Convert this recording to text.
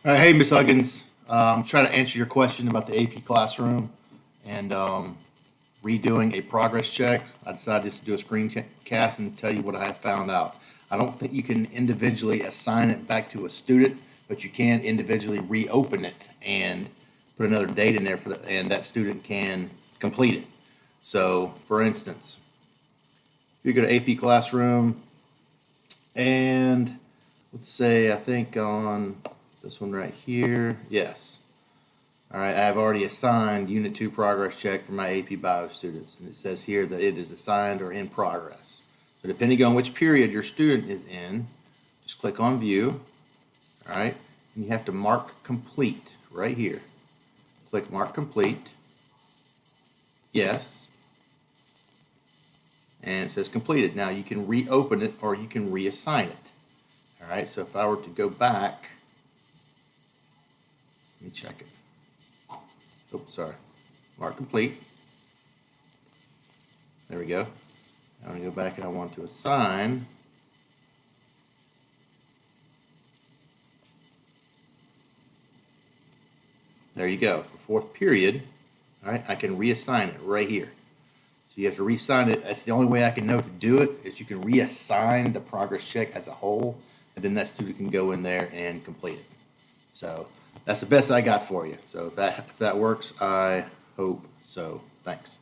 Hey, Miss Huggins. I'm trying to answer your question about the AP classroom and redoing a progress check. I decided just to do a screencast and tell you what I have found out. I don't think you can individually assign it back to a student, but you can individually reopen it and put another date in there and that student can complete it. So, for instance, if you go to AP classroom and let's say I think on this one right here, yes. All right, I have already assigned Unit 2 progress check for my AP Bio students, and it says here that it is assigned or in progress. So depending on which period your student is in, just click on View, all right, and you have to mark complete right here. Click Mark Complete, yes, and it says completed. Now you can reopen it or you can reassign it. All right, so if I were to go back, let me check it. Oh, sorry. Mark complete. There we go. I'm going to go back and I want to assign. There you go. For fourth period, all right, I can reassign it right here. So you have to reassign it. That's the only way I can know to do it is you can reassign the progress check as a whole, and then that student can go in there and complete it. So that's the best I got for you. So if that works, I hope so. Thanks.